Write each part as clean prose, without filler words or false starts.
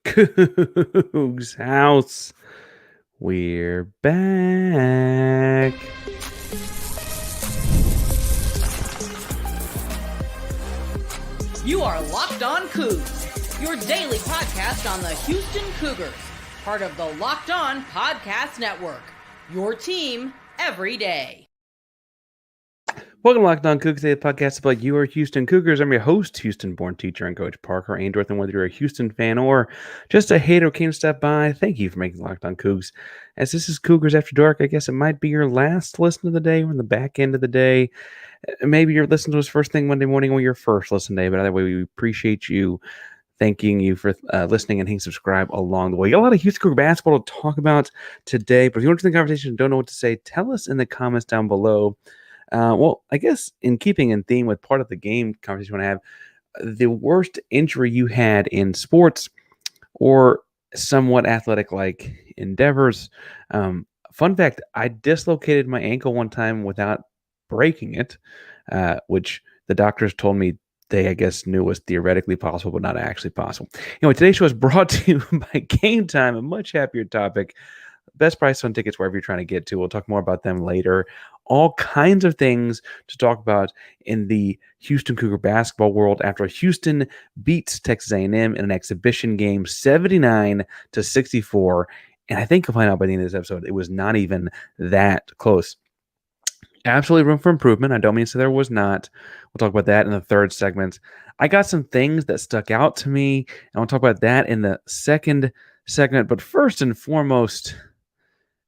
Coogs House. We're back. You are Locked On Cougs, your daily podcast on the Houston Cougars, part of the Locked On Podcast Network, your team every day. Welcome to Locked On Cougs, the podcast about your Houston Cougars. I'm your host, Houston-born teacher and coach Parker Ainsworth, and whether you're a Houston fan or just a hater who came to step by, thank you for making Locked On Cougs. As this is Cougars After Dark, I guess it might be your last listen of the day. We're in the back end of the day. Maybe you're listening to us first thing Monday morning or your first listen day, but either way, we appreciate you. Thanking you for listening and hitting subscribe along the way. Got a lot of Houston Cougar basketball to talk about today, but if you want to join the conversation and don't know what to say, tell us in the comments down below. Well, I guess in keeping in theme with part of the game conversation you want to have, the worst injury you had in sports or somewhat athletic-like endeavors. Fun fact, I dislocated my ankle one time without breaking it, which the doctors told me they, I guess, knew was theoretically possible, but not actually possible. Anyway, today's show is brought to you by Game Time, a much happier topic. Best price on tickets wherever you're trying to get to. We'll talk more about them later. All kinds of things to talk about in the Houston Cougar basketball world after Houston beats Texas A&M in an exhibition game 79-64. And I think you'll find out by the end of this episode, it was not even that close. Absolutely room for improvement. I don't mean to say there was not. We'll talk about that in the third segment. I got some things that stuck out to me, and I'll talk about that in the second segment. But first and foremost,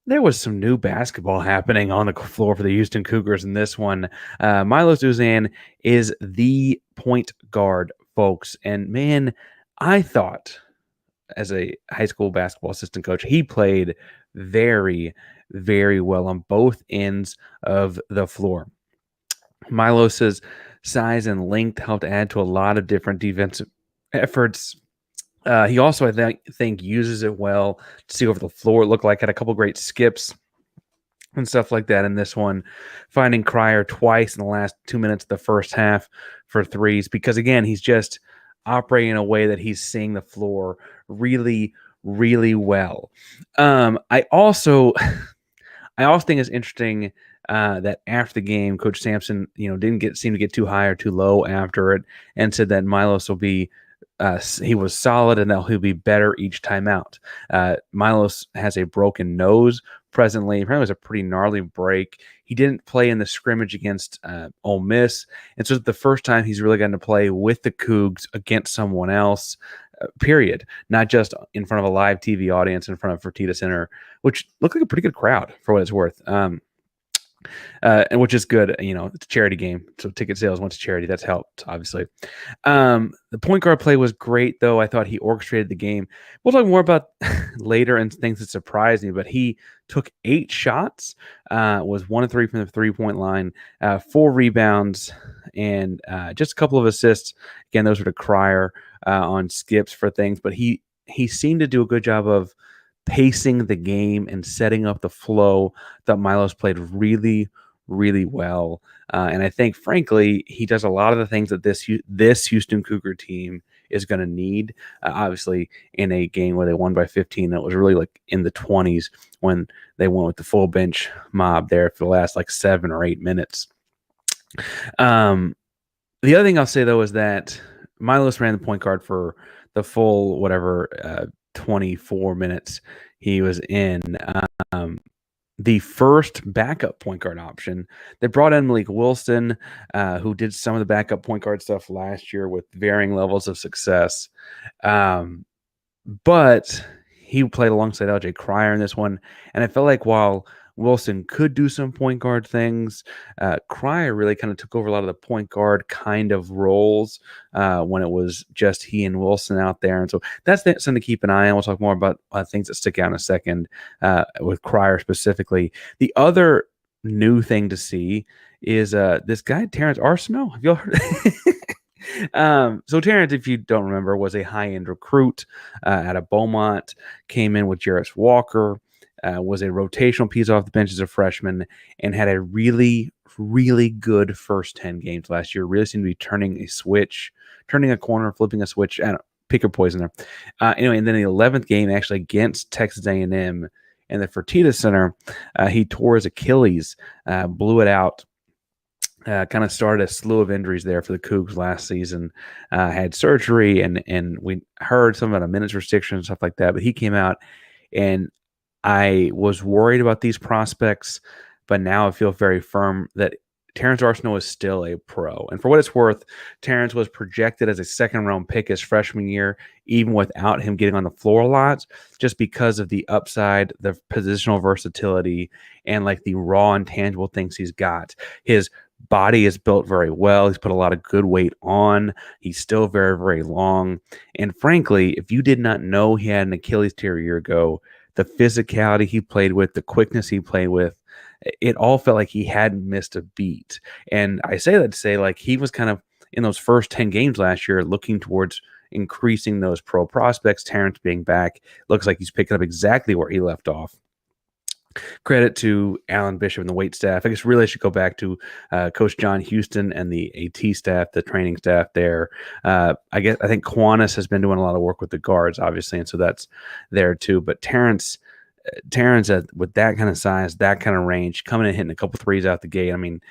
there was some new basketball happening on the floor for the Houston Cougars in this one. Milos Uzan is the point guard, folks. And man, I thought as a high school basketball assistant coach, he played very, very well on both ends of the floor. Milos's size and length helped add to a lot of different defensive efforts. He also, I think, uses it well to see over the floor. It looked like had a couple great skips and stuff like that in this one, finding Cryer twice in the last 2 minutes of the first half for threes because, again, he's just operating in a way that he's seeing the floor really, really well. I also think it's interesting that after the game, Coach Sampson, didn't seem to get too high or too low after it, and said that Milos will be. He was solid and that he'll be better each time out. Milos has a broken nose presently. Apparently, it was a pretty gnarly break. He didn't play in the scrimmage against Ole Miss, and so it's the first time he's really gotten to play with the Cougs against someone else. Period. Not just in front of a live TV audience in front of Fertitta Center, which looked like a pretty good crowd for what it's worth. And which is good. It's a charity game, so ticket sales went to charity. That's helped, obviously. The point guard play was great, though. I thought he orchestrated the game. We'll talk more about later and things that surprised me, but he took 8 shots, was 1 of 3 from the three-point line, 4 rebounds, and just a couple of assists. Again, those were to Cryer on skips for things, but he seemed to do a good job of pacing the game and setting up the flow. That Milos played really, really well. And I think, frankly, he does a lot of the things that this Houston Cougar team is going to need. Obviously, in a game where they won by 15, it was really like in the 20s when they went with the full bench mob there for the last 7 or 8 minutes. The other thing I'll say, though, is that Milos ran the point guard for the full 24 minutes he was in. The first backup point guard option. They brought in Malik Wilson, who did some of the backup point guard stuff last year with varying levels of success. But he played alongside LJ Cryer in this one. And I felt like while Wilson could do some point guard things, Cryer really kind of took over a lot of the point guard kind of roles when it was just he and Wilson out there. And so that's something to keep an eye on. We'll talk more about things that stick out in a second with Cryer specifically. The other new thing to see is this guy, Terrance Arceneaux. Have you all heard? So Terrance, if you don't remember, was a high-end recruit out of Beaumont, came in with Jarris Walker, was a rotational piece off the bench as a freshman, and had a really, really good first 10 games last year. Really seemed to be turning a corner, flipping a switch, and pick your poison there. Anyway, and then the 11th game actually against Texas A&M in the Fertitta Center, he tore his Achilles, blew it out. Kind of started a slew of injuries there for the Cougs last season. Had surgery, and we heard something about a minutes restriction and stuff like that. But he came out, and I was worried about these prospects, but now I feel very firm that Terrance Arceneaux is still a pro. And for what it's worth, Terrance was projected as a second-round pick his freshman year, even without him getting on the floor a lot, just because of the upside, the positional versatility, and like the raw and tangible things he's got. His body is built very well. He's put a lot of good weight on. He's still very, very long. And frankly, if you did not know he had an Achilles tear a year ago, the physicality he played with, the quickness he played with, it all felt like he hadn't missed a beat. And I say that to say, like, he was kind of in those first 10 games last year looking towards increasing those pro prospects. Terrance being back, looks like he's picking up exactly where he left off. Credit to Alan Bishop and the weight staff. I guess really I should go back to Coach John Houston and the AT staff, the training staff there. I think Quantis has been doing a lot of work with the guards, obviously, and so that's there too. But Terrance with that kind of size, that kind of range, coming and hitting a couple threes out the gate. I mean,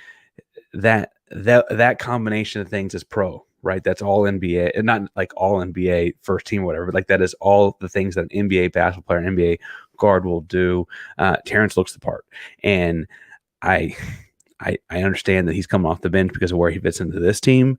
that combination of things is pro, right? That's all NBA, and not like all NBA first team or whatever, but like that is all the things that an NBA basketball player, an NBA guard will do. Terrance looks the part, and I understand that he's coming off the bench because of where he fits into this team.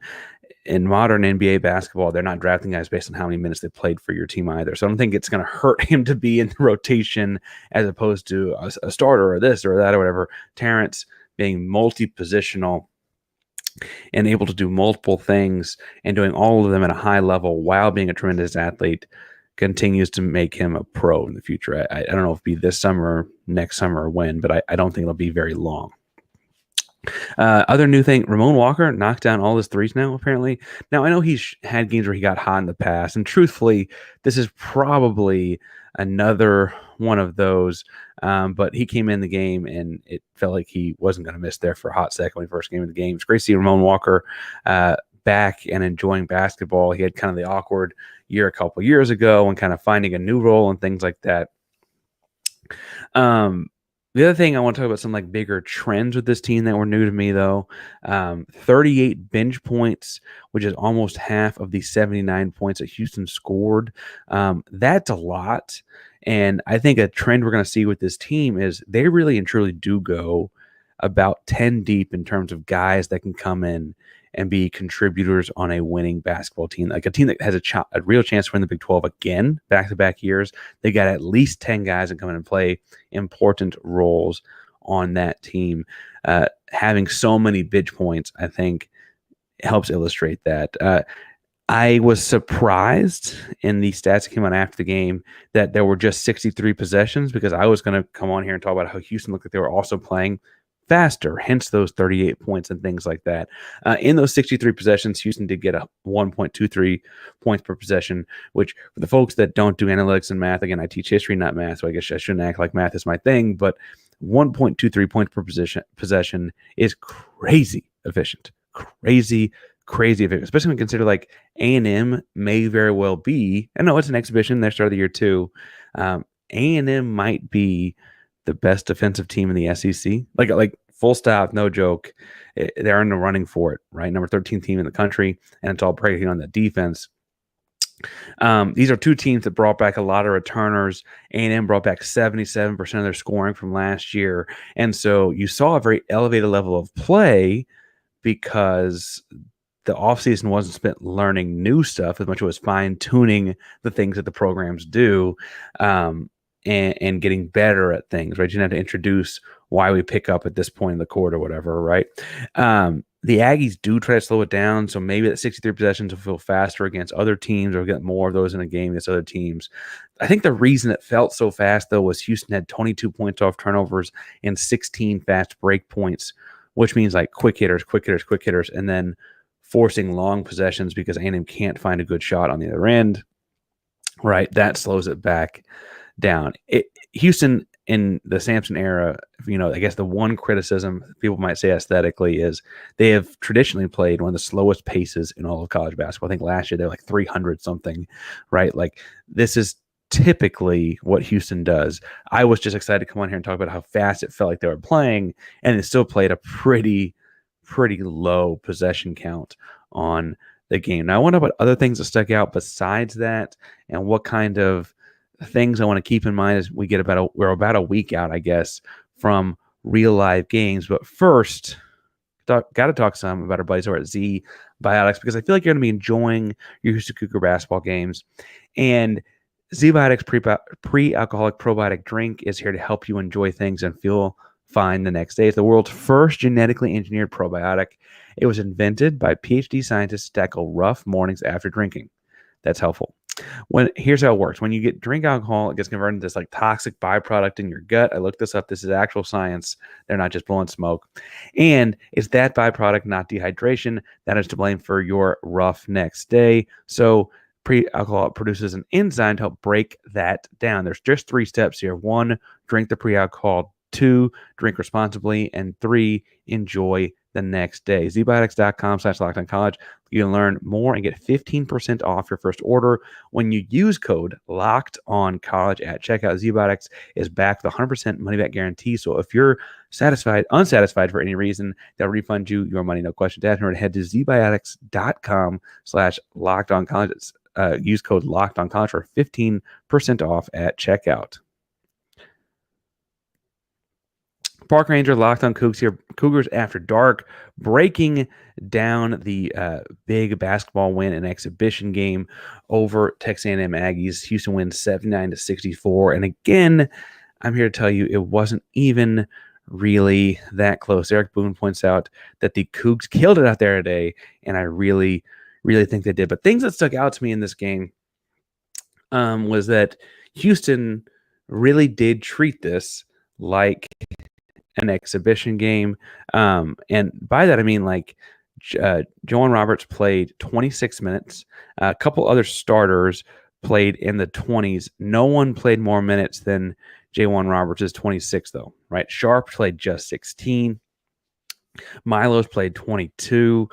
In modern NBA basketball, they're not drafting guys based on how many minutes they played for your team either. So I don't think it's going to hurt him to be in the rotation as opposed to a starter or this or that or whatever. Terrance being multi-positional and able to do multiple things and doing all of them at a high level while being a tremendous athlete continues to make him a pro in the future. I don't know if it'll be this summer, next summer, or when, but I don't think it'll be very long. Other new thing, Ramon Walker knocked down all his threes now, apparently. Now, I know he's had games where he got hot in the past, and truthfully, this is probably another one of those, but he came in the game, and it felt like he wasn't going to miss there for a hot second when he first came in the game. It's great to see Ramon Walker back and enjoying basketball. He had kind of the awkward year a couple years ago and kind of finding a new role and things like that. The other thing I want to talk about, some like bigger trends with this team that were new to me, though. 38 bench points, which is almost half of the 79 points that Houston scored. That's a lot. And I think a trend we're going to see with this team is they really and truly do go about 10 deep in terms of guys that can come in and be contributors on a winning basketball team, like a team that has a real chance to win the Big 12 again, back-to-back years. They got at least 10 guys that come in and play important roles on that team. Having so many bench points, I think, helps illustrate that. I was surprised in the stats that came out after the game that there were just 63 possessions, because I was going to come on here and talk about how Houston looked like they were also playing faster, hence those 38 points and things like that. In those 63 possessions, Houston did get a 1.23 points per possession, which for the folks that don't do analytics and math, again, I teach history, not math, so I guess I shouldn't act like math is my thing, but 1.23 points per possession is crazy efficient. Crazy efficient, especially when you consider like A&M may very well be, I know it's an exhibition, their start of the year too, A&M might be the best defensive team in the SEC. Like full stop, no joke. They're in the running for it, right? Number 13 team in the country, and it's all predicated on the defense. These are two teams that brought back a lot of returners. A&M brought back 77% of their scoring from last year. And so you saw a very elevated level of play because the offseason wasn't spent learning new stuff as much as it was fine-tuning the things that the programs do. And getting better at things, right? You have to introduce why we pick up at this point in the court or whatever, right? The Aggies do try to slow it down, so maybe that 63 possessions will feel faster against other teams or get more of those in a game against other teams. I think the reason it felt so fast, though, was Houston had 22 points off turnovers and 16 fast break points, which means like quick hitters, and then forcing long possessions because A&M can't find a good shot on the other end, right? That slows it back down. Houston in the Sampson era, I guess the one criticism people might say aesthetically is they have traditionally played one of the slowest paces in all of college basketball. I think last year they were like 300 something, right? Like this is typically what Houston does. I was just excited to come on here and talk about how fast it felt like they were playing, and it still played a pretty low possession count on the game. Now I wonder what other things that stuck out besides that, and what kind of things I want to keep in mind as we're about a week out, I guess, from real live games. But first, got to talk some about our buddies over at Z Biotics, because I feel like you're going to be enjoying your Houston Cougar basketball games. And Z Biotics pre-alcoholic probiotic drink is here to help you enjoy things and feel fine the next day. It's the world's first genetically engineered probiotic. It was invented by PhD scientists to tackle rough mornings after drinking. That's helpful. Here's how it works. When you drink alcohol, it gets converted into this like toxic byproduct in your gut. I looked this up. This is actual science. They're not just blowing smoke. And it's that byproduct, not dehydration, that is to blame for your rough next day. So pre-alcohol produces an enzyme to help break that down. There's just 3 steps here. 1, drink the pre-alcohol. 2, drink responsibly. And 3, enjoy the next day. zbiotics.com/lockedoncollege. You can learn more and get 15% off your first order when you use code LOCKEDONCollege at checkout. ZBiotics is backed with a 100% money back guarantee. So if you're unsatisfied for any reason, they'll refund you your money, no questions asked. Head to zbiotics.com/lockedoncollege. Use code LOCKEDONCollege for 15% off at checkout. Parker Ainsworth, Locked on Cougs here. Cougars After Dark, breaking down the big basketball win and exhibition game over Texas A&M Aggies. Houston wins 79-64. And again, I'm here to tell you it wasn't even really that close. Eric Boone points out that the Cougs killed it out there today, and I really, really think they did. But things that stuck out to me in this game was that Houston really did treat this like an exhibition game. And by that, I mean like Joan Roberts played 26 minutes. A couple other starters played in the 20s. No one played more minutes than J1 Roberts' 26, though, right? Sharp played just 16. Milos played 22.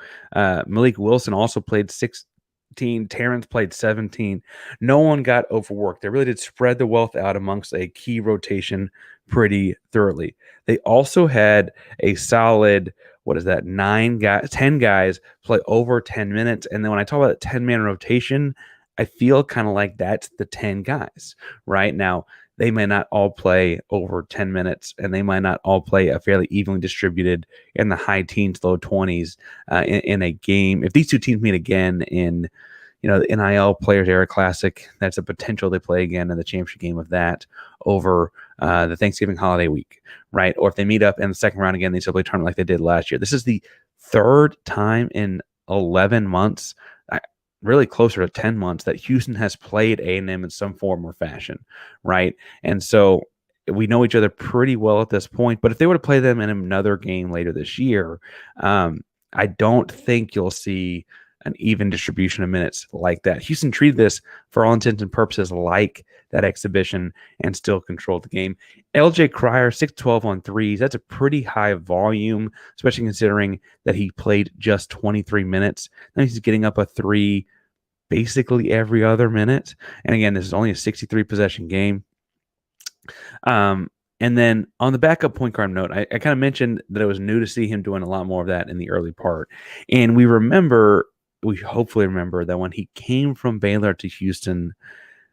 Malik Wilson also played 16. Terrance played 17. No one got overworked. They really did spread the wealth out amongst a key rotation pretty thoroughly. They also had a solid, 10 guys play over 10 minutes. And then when I talk about 10-man rotation, I feel kind of like that's the 10 guys, right? Now, they may not all play over 10 minutes, and they might not all play a fairly evenly distributed in the high teens, low 20s in a game. If these two teams meet again in the NIL Players Era Classic, that's a potential they play again in the championship game of that over the Thanksgiving holiday week, right? Or if they meet up in the second round again, they simply turn it like they did last year. This is the third time in 11 months, really closer to 10 months, that Houston has played A&M in some form or fashion, right? And so we know each other pretty well at this point, but if they were to play them in another game later this year, I don't think you'll see an even distribution of minutes like that. Houston treated this, for all intents and purposes, like that exhibition and still controlled the game. LJ Cryer, 6-12 on threes. That's a pretty high volume, especially considering that he played just 23 minutes. Then he's getting up a three basically every other minute. And again, this is only a 63 possession game. And then on the backup point guard note, I kind of mentioned that it was new to see him doing a lot more of that in the early part. And we hopefully remember that when he came from Baylor to Houston,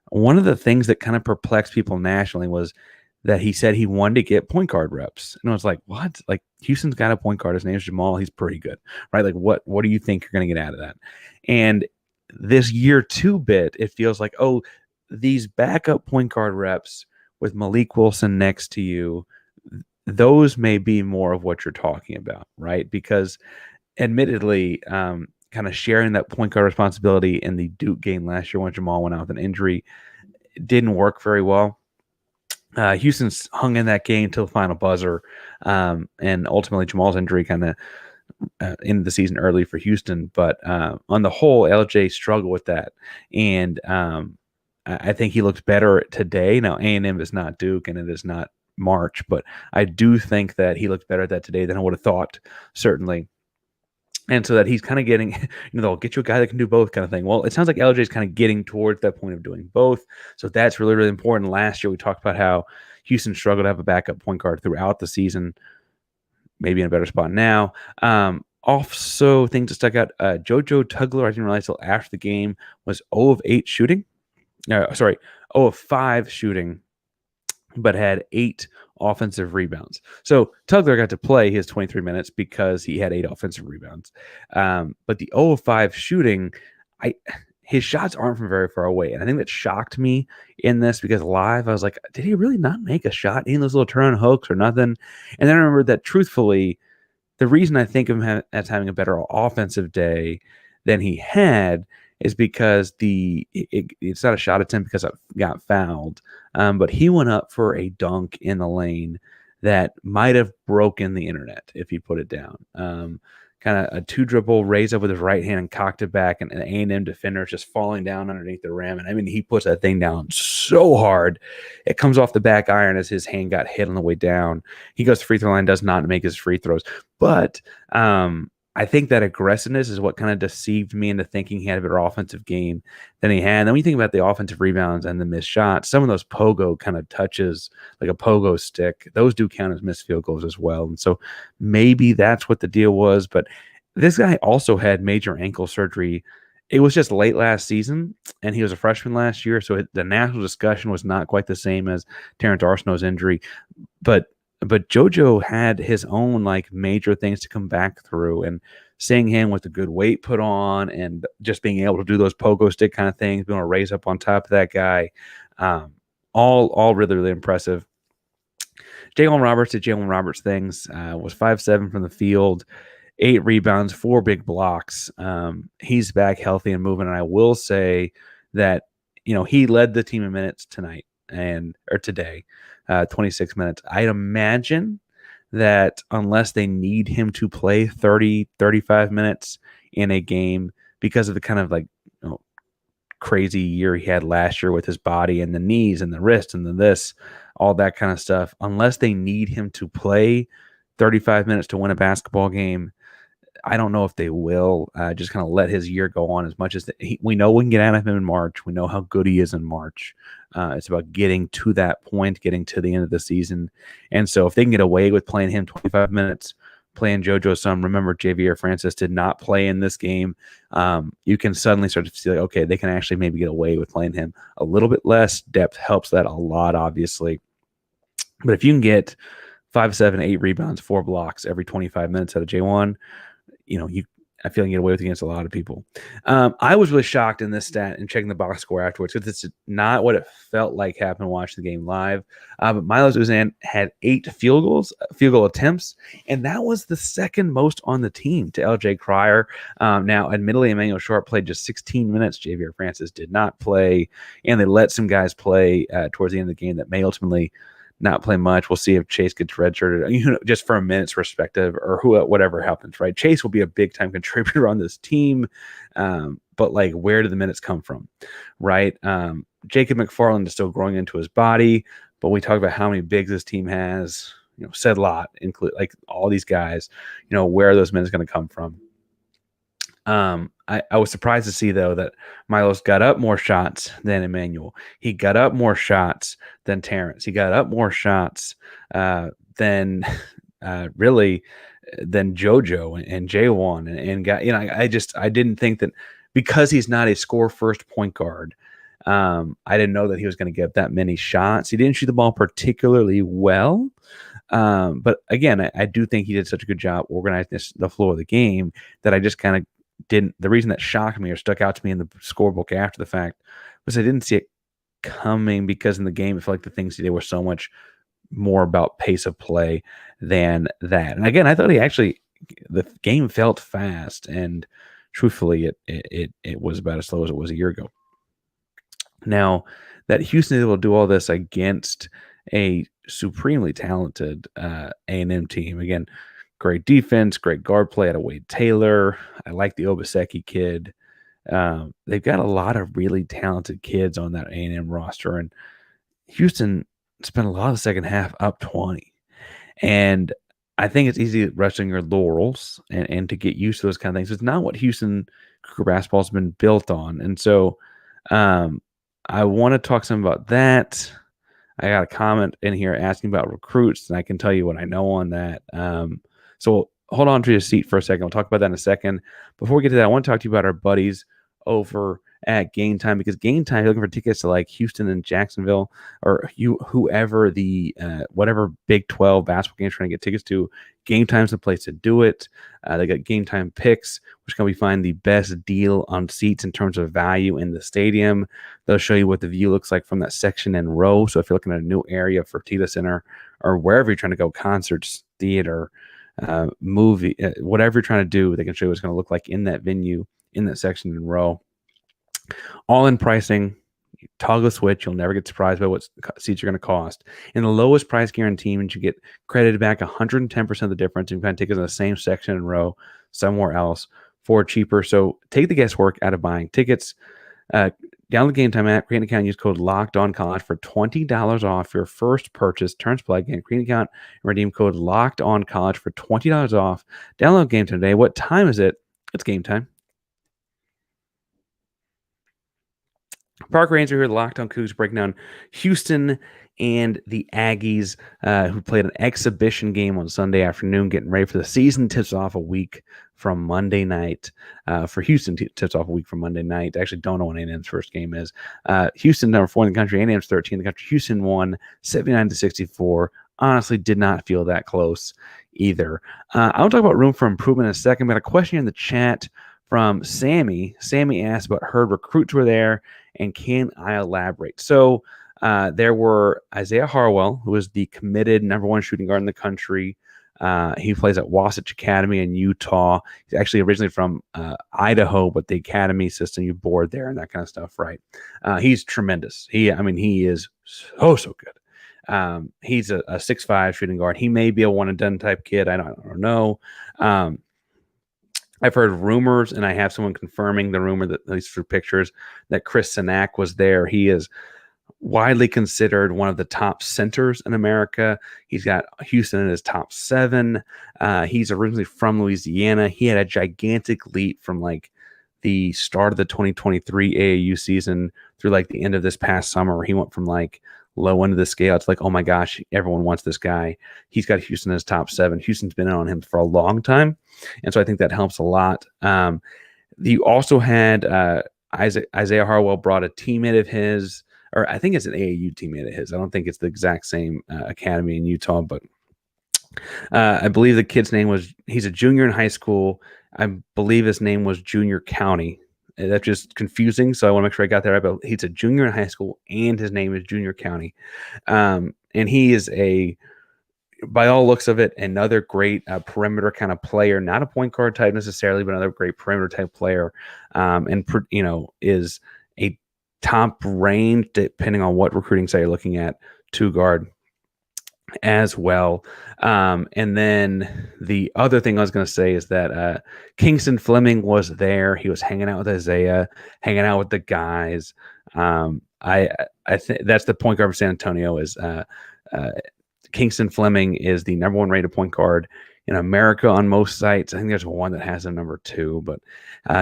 one of the things that kind of perplexed people nationally was that he said he wanted to get point guard reps. And I was like, what? Like, Houston's got a point guard. His name's Jamal. He's pretty good, right? Like, what do you think you're going to get out of that? And this year two bit, it feels like, oh, these backup point guard reps with Malik Wilson next to you, those may be more of what you're talking about, right? Because admittedly, kind of sharing that point guard responsibility in the Duke game last year when Jamal went out with an injury, it didn't work very well. Houston's hung in that game till the final buzzer, and ultimately Jamal's injury kind of ended the season early for Houston. But on the whole, LJ struggled with that, and I think he looks better today. Now, A&M is not Duke, and it is not March, but I do think that he looked better at that today than I would have thought, certainly. And so that he's kind of getting, they'll get you a guy that can do both kind of thing. Well, it sounds like LJ is kind of getting towards that point of doing both. So that's really, really important. Last year, we talked about how Houston struggled to have a backup point guard throughout the season, maybe in a better spot now. Also, things that stuck out, JoJo Tugler, I didn't realize until after the game, was 0 of 8 shooting. 0 of 5 shooting, but had 8 offensive rebounds. So Tugler got to play his 23 minutes because he had 8 offensive rebounds. But the 0 of 5 shooting, his shots aren't from very far away. And I think that shocked me in this because live, I was like, did he really not make a shot in those little turn hooks or nothing? And then I remembered that truthfully, the reason I think of him as having a better offensive day than he had is because it's not a shot attempt because I got fouled, but he went up for a dunk in the lane that might have broken the internet if he put it down. Kind of a 2-dribble, raise up with his right hand and cocked it back, and an A&M defender is just falling down underneath the rim. And I mean, he puts that thing down so hard. It comes off the back iron as his hand got hit on the way down. He goes to free throw line, does not make his free throws. But I think that aggressiveness is what kind of deceived me into thinking he had a better offensive game than he had. And then when you think about the offensive rebounds and the missed shots, some of those pogo kind of touches, like a pogo stick, those do count as missed field goals as well. And so maybe that's what the deal was. But this guy also had major ankle surgery. It was just late last season, and he was a freshman last year. So the national discussion was not quite the same as Terrance Arceneaux's injury. But JoJo had his own like major things to come back through, and seeing him with a good weight put on and just being able to do those pogo stick kind of things, being able to raise up on top of that guy, all really, really impressive. Jalen Roberts did Jalen Roberts things, was 5'7" from the field, 8 rebounds, 4 big blocks. He's back healthy and moving. And I will say that, he led the team in minutes tonight or today. 26 minutes. I'd imagine that unless they need him to play 30, 35 minutes in a game because of the kind of like crazy year he had last year with his body and the knees and the wrist and this, all that kind of stuff, unless they need him to play 35 minutes to win a basketball game, I don't know if they will just kind of let his year go on as much as we know we can get out of him in March. We know how good he is in March. It's about getting to that point, getting to the end of the season. And so if they can get away with playing him 25 minutes, playing JoJo some, remember Javier Francis did not play in this game. You can suddenly start to see like, okay, they can actually maybe get away with playing him a little bit less. Depth helps that a lot, obviously. But if you can get 5, 7, 8 rebounds, 4 blocks every 25 minutes out of J1, I feel you get away with it against a lot of people. I was really shocked in this stat and checking the box score afterwards because it's not what it felt like happened watching the game live. But Milos Uzan had 8 field goal attempts, and that was the second most on the team to LJ Cryer. Now, admittedly, Emmanuel Sharp played just 16 minutes. Javier Francis did not play, and they let some guys play towards the end of the game that may ultimately not play much. We'll see if Chase gets redshirted, just for a minute's perspective or whatever happens, right? Chase will be a big time contributor on this team. But like, where do the minutes come from? Right. Jacob McFarland is still growing into his body, but we talk about how many bigs this team has, said a lot, include like all these guys, where are those minutes going to come from? I was surprised to see, though, that Milos got up more shots than Emmanuel. He got up more shots than Terrance. He got up more shots than JoJo and J1 and got, I didn't think that because he's not a score first point guard. I didn't know that he was going to get that many shots. He didn't shoot the ball particularly well. But again, I do think he did such a good job organizing the flow of the game that I just kind of didn't. The reason that shocked me or stuck out to me in the scorebook after the fact was I didn't see it coming because in the game it felt like the things he did were so much more about pace of play than that. And again, I thought the game felt fast, and truthfully, it was about as slow as it was a year ago. Now that Houston is able to do all this against a supremely talented A&M team, again, great defense, great guard play out of Wade Taylor. I like the Obaseki kid. They've got a lot of really talented kids on that A&M roster, and Houston spent a lot of the second half up 20. And I think it's easy resting your laurels and to get used to those kind of things. It's not what Houston Cougar basketball has been built on. And so I want to talk some about that. I got a comment in here asking about recruits, and I can tell you what I know on that. So hold on to your seat for a second. We'll talk about that in a second. Before we get to that, I want to talk to you about our buddies over at Game Time, because Game Time, you're looking for tickets to like Houston and Jacksonville, or whoever the whatever Big 12 basketball game you're trying to get tickets to. Game Time's the place to do it. They got Game Time picks, which can we find the best deal on seats in terms of value in the stadium. They'll show you what the view looks like from that section and row. So if you're looking at a new area for Tita Center or wherever you're trying to go, concerts, theater, movie, whatever you're trying to do, they can show you what it's going to look like in that venue, in that section and row. All in pricing, toggle a switch. You'll never get surprised by what seats are going to cost. And the lowest price guarantee means you get credited back 110% of the difference. You can find tickets in the same section and row somewhere else for cheaper. So take the guesswork out of buying tickets. Download the Game Time app, create an account, use code LOCKEDONCollege for $20 off your first purchase. Terrance plug in, create an account, and redeem code LOCKEDONCollege for $20 off. Download Game Time today. What time is it? It's game time. Parker Ainsworth here, Locked on Cougs, breaking down Houston and the Aggies, who played an exhibition game on Sunday afternoon, getting ready for the season. Tips off a week from Monday night. For Houston, tips off a week from Monday night. I actually don't know when A&M's first game is. Houston, number 4 in the country. A&M's 13 in the country. Houston won 79-64. Honestly, did not feel that close either. I want to talk about room for improvement in a second. Got a question in the chat from Sammy. Sammy asked about heard recruits were there, and can I elaborate? So there were Isaiah Harwell, who is the committed number 1 shooting guard in the country. He plays at Wasatch Academy in Utah. He's actually originally from Idaho, but the academy system, you board there and that kind of stuff, right? He's tremendous. He is so good. He's a 6'5" shooting guard. He may be a one and done type kid. I don't know. I've heard rumors, and I have someone confirming the rumor, that at least through pictures, that Chris Sinak was there. He is widely considered one of the top centers in America. He's got Houston in his top 7. He's originally from Louisiana. He had a gigantic leap from like the start of the 2023 AAU season through like the end of this past summer, where he went from like low end of the scale. It's like, oh my gosh, everyone wants this guy. He's got Houston in his top 7. Houston's been in on him for a long time. And so I think that helps a lot. You also had Isaiah Harwell brought a teammate of his, or I think it's an AAU teammate of his. I don't think it's the exact same academy in Utah, but I believe the kid's name was, he's a junior in high school. I believe his name was Junior County. That's just confusing, so I want to make sure I got that right. But he's a junior in high school, and his name is Junior County. And he is by all looks of it, another great perimeter kind of player, not a point guard type necessarily, but another great perimeter type player. And is a top range, depending on what recruiting site you're looking at, 2 guard as well. And then the other thing I was going to say is that Kingston Fleming was there. He was hanging out with Isaiah, hanging out with the guys. I think that's the point guard for San Antonio. Is Kingston Fleming is the number 1 rated point guard in America on most sites. I think there's one that has a number 2, but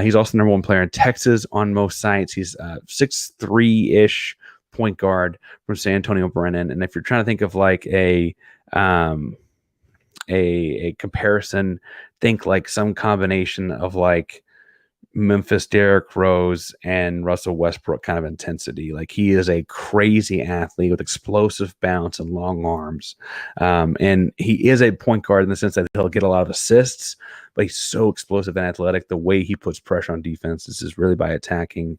he's also the number 1 player in Texas on most sites. He's 6'3" point guard from San Antonio Brennan. And if you're trying to think of like a comparison, think like some combination of like Memphis Derrick Rose and Russell Westbrook kind of intensity. Like, he is a crazy athlete with explosive bounce and long arms. And he is a point guard in the sense that he'll get a lot of assists, but he's so explosive and athletic. The way he puts pressure on defenses is really by attacking.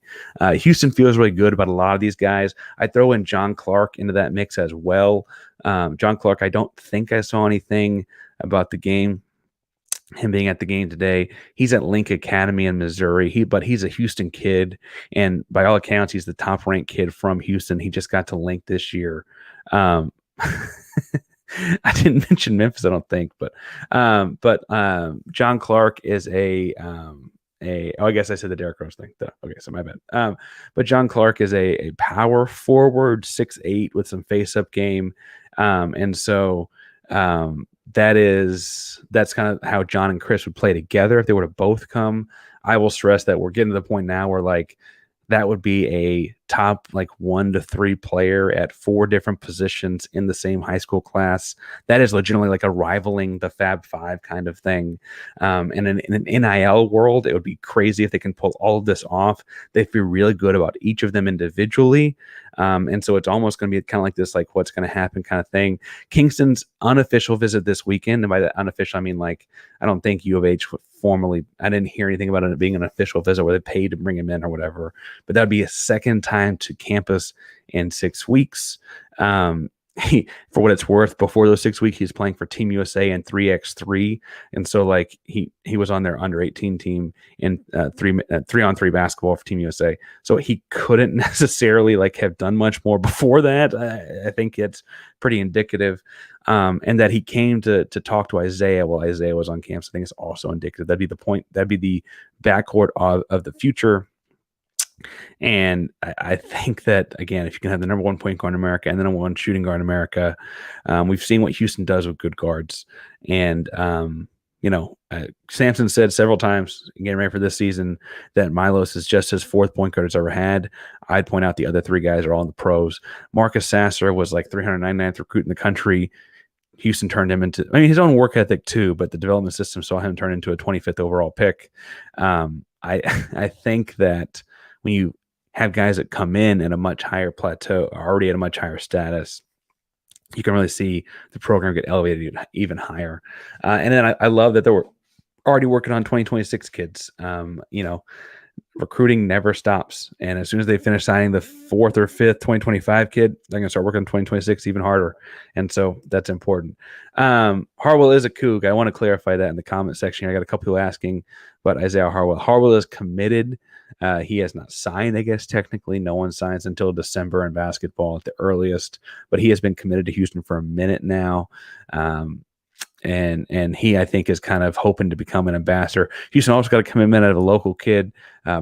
Houston feels really good about a lot of these guys. I throw in John Clark into that mix as well. John Clark, I don't think I saw anything about the game, him being at the game today. He's at Link Academy in Missouri. But he's a Houston kid, and by all accounts, he's the top ranked kid from Houston. He just got to Link this year. I didn't mention Memphis, I don't think, but John Clark is a I guess I said the Derrick Rose thing. Okay, so my bad. But John Clark is a power forward, 6'8", with some face-up game. And so that's kind of how John and Chris would play together if they were to both come. I will stress that we're getting to the point now where like that would be a top like 1 to 3 player at 4 different positions in the same high school class. That is legitimately like a rivaling the Fab Five kind of thing. And in an NIL world, it would be crazy if they can pull all of this off. They feel really good about each of them individually. And so it's almost going to be kind of like this, like what's going to happen kind of thing. Kingston's unofficial visit this weekend, and by that unofficial, I mean like I don't think U of H formally, I didn't hear anything about it being an official visit where they paid to bring him in or whatever, but that would be a second time to campus in 6 weeks. For what it's worth, before those 6 weeks, he's playing for Team USA in 3x3, and so like he was on their under 18 team in 3-on-3 basketball for Team USA. So he couldn't necessarily like have done much more before that. I think it's pretty indicative, and that he came to talk to Isaiah while Isaiah was on campus. I think it's also indicative. That'd be the point. That'd be the backcourt of the future. And I think that, again, if you can have the number 1 point guard in America and the number 1 shooting guard in America, we've seen what Houston does with good guards. And, Sampson said several times getting ready for this season that Milos is just his 4th point guard he's ever had. I'd point out the other 3 guys are all in the pros. Marcus Sasser was like 399th recruit in the country. Houston turned him into, his own work ethic too, but the development system saw him turn into a 25th overall pick. I think that when you have guys that come in at a much higher plateau, already at a much higher status, you can really see the program get elevated even higher. And then I love that they were already working on 2026 kids. Recruiting never stops. And as soon as they finish signing the 4th or 5th 2025 kid, they're going to start working on 2026 even harder. And so that's important. Harwell is a Coug. I want to clarify that in the comment section. I got a couple people asking about Isaiah Harwell. Harwell is committed. He has not signed, I guess, technically. No one signs until December in basketball at the earliest, but he has been committed to Houston for a minute now. And he, I think, is kind of hoping to become an ambassador. Houston also got a commitment out of a local kid,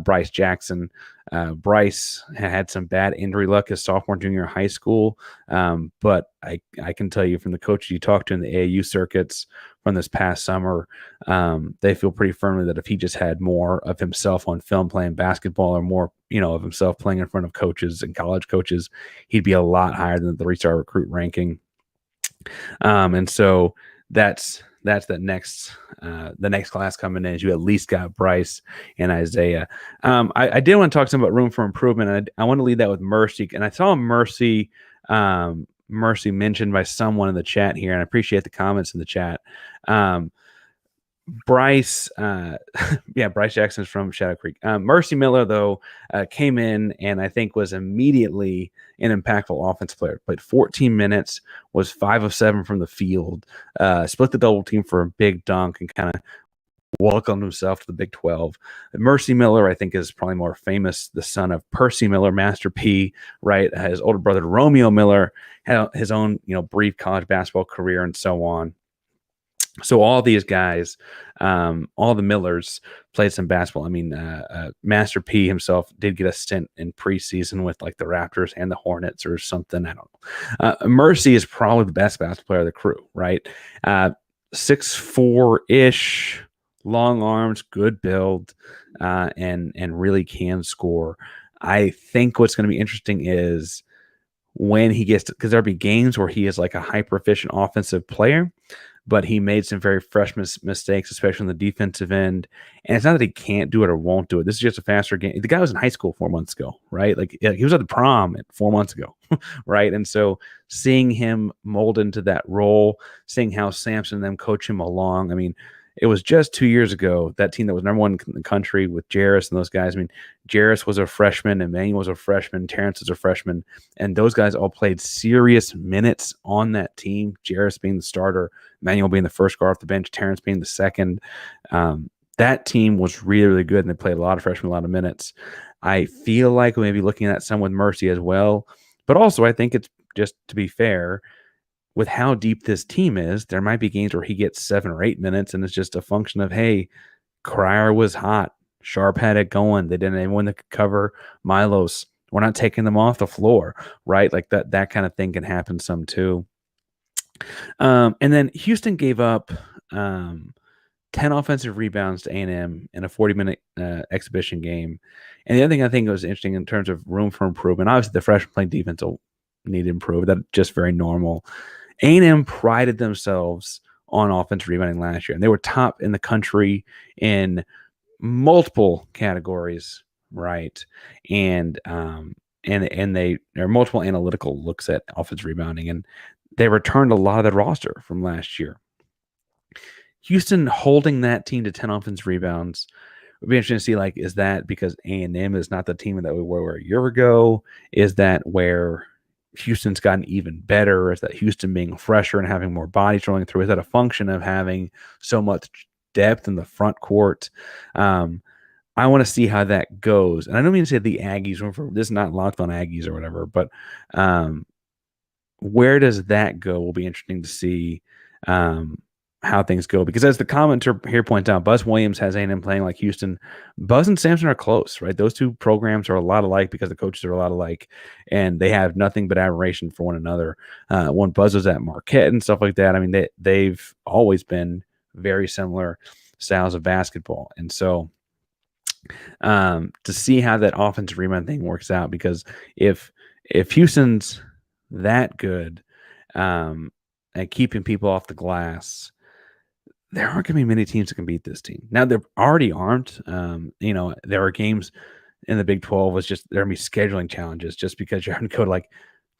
Bryce Jackson. Bryce had some bad injury luck his sophomore, junior high school. But I can tell you from the coaches you talk to in the AAU circuits from this past summer, they feel pretty firmly that if he just had more of himself on film playing basketball or more, of himself playing in front of coaches and college coaches, he'd be a lot higher than the 3-star recruit ranking. And so that's the next class coming in. Is you at least got Bryce and Isaiah. I did want to talk some about room for improvement. I want to lead that with Mercy, and I saw Mercy mentioned by someone in the chat here, and I appreciate the comments in the chat. Bryce Jackson's from Shadow Creek. Mercy Miller, though, came in and I think was immediately an impactful offensive player. Played 14 minutes, was 5 of 7 from the field, split the double team for a big dunk, and kind of welcomed himself to the Big 12. Mercy Miller, I think, is probably more famous, the son of Percy Miller, Master P, right? His older brother, Romeo Miller, had his own, brief college basketball career and so on. So all these guys, all the Millers played some basketball. Master P himself did get a stint in preseason with like the Raptors and the Hornets or something. I don't know. Mercy is probably the best basketball player of the crew, right? 6'4"-ish, long arms, good build, and really can score. I think what's going to be interesting is when he gets to, because there'll be games where he is like a hyper efficient offensive player, but he made some very fresh mistakes, especially on the defensive end. And it's not that he can't do it or won't do it. This is just a faster game. The guy was in high school 4 months ago, right? Like he was at the prom 4 months ago, right? And so seeing him mold into that role, seeing how Sampson and them coach him along. It was just 2 years ago, that team that was number 1 in the country with Jarris and those guys. Jarris was a freshman, Emmanuel was a freshman, Terrance was a freshman, and those guys all played serious minutes on that team, Jarris being the starter, Emmanuel being the first guard off the bench, Terrance being the second. That team was really, really good, and they played a lot of freshmen, a lot of minutes. I feel like we may be looking at some with Mercy as well, but also I think it's just to be fair, with how deep this team is, there might be games where he gets 7 or 8 minutes, and it's just a function of, hey, Cryer was hot. Sharp had it going. They didn't have anyone that could cover Milos. We're not taking them off the floor, right? Like that kind of thing can happen some too. And then Houston gave up 10 offensive rebounds to A&M in a 40-minute exhibition game. And the other thing I think was interesting in terms of room for improvement, obviously the freshman playing defense will need to improve. That's just very normal. A&M prided themselves on offensive rebounding last year, and they were top in the country in multiple categories, right? And there are multiple analytical looks at offensive rebounding, and they returned a lot of their roster from last year. Houston holding that team to 10 offensive rebounds would be interesting to see, like, is that because A&M is not the team that we were a year ago? Is that where Houston's gotten even better? Is that Houston being fresher and having more bodies rolling through? Is that a function of having so much depth in the front court? I want to see how that goes. And I don't mean to say the Aggies, this is not Locked on Aggies or whatever, but where does that go will be interesting to see how things go. Because as the commenter here points out, Buzz Williams has A&M playing like Houston. Buzz and Sampson are close, right? Those two programs are a lot alike because the coaches are a lot alike, and they have nothing but admiration for one another. When Buzz was at Marquette and stuff like that, I mean, they've always been very similar styles of basketball. And so to see how that offensive rebound thing works out, because if Houston's that good at keeping people off the glass, there aren't going to be many teams that can beat this team. Now, there already aren't. There are games in the Big 12. It's just there are going to be scheduling challenges just because you're having to go to like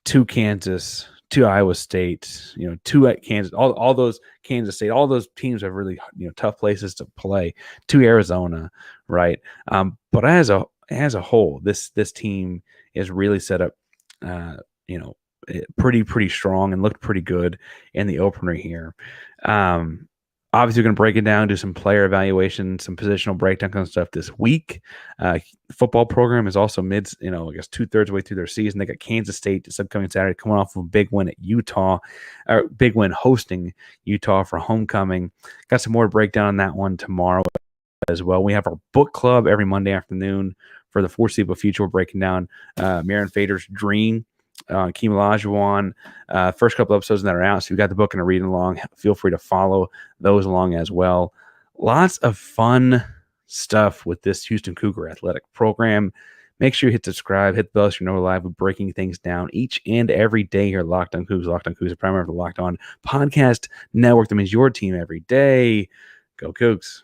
to Kansas, to Iowa State, to at Kansas, all those Kansas State, all those teams have really tough places to play, to Arizona, right? But as a whole, this team is really set up, pretty strong and looked pretty good in the opener here. Obviously, we're going to break it down, do some player evaluation, some positional breakdown kind of stuff this week. Football program is also I guess 2/3 way through their season. They got Kansas State this upcoming Saturday, coming off of a big win at Utah, or big win hosting Utah for homecoming. Got some more to break down on that one tomorrow as well. We have our book club every Monday afternoon for the foreseeable future. We're breaking down Marion Fader's Dream. Keem Olajuwon, first couple episodes that are out. So you got the book and a reading along. Feel free to follow those along as well. Lots of fun stuff with this Houston Cougar athletic program. Make sure you hit subscribe, hit the bell so you know we're live. We're breaking things down each and every day here at Locked on Cougs. Locked on Cougs, the primary of the Locked on Podcast Network. That means your team every day. Go Cougs.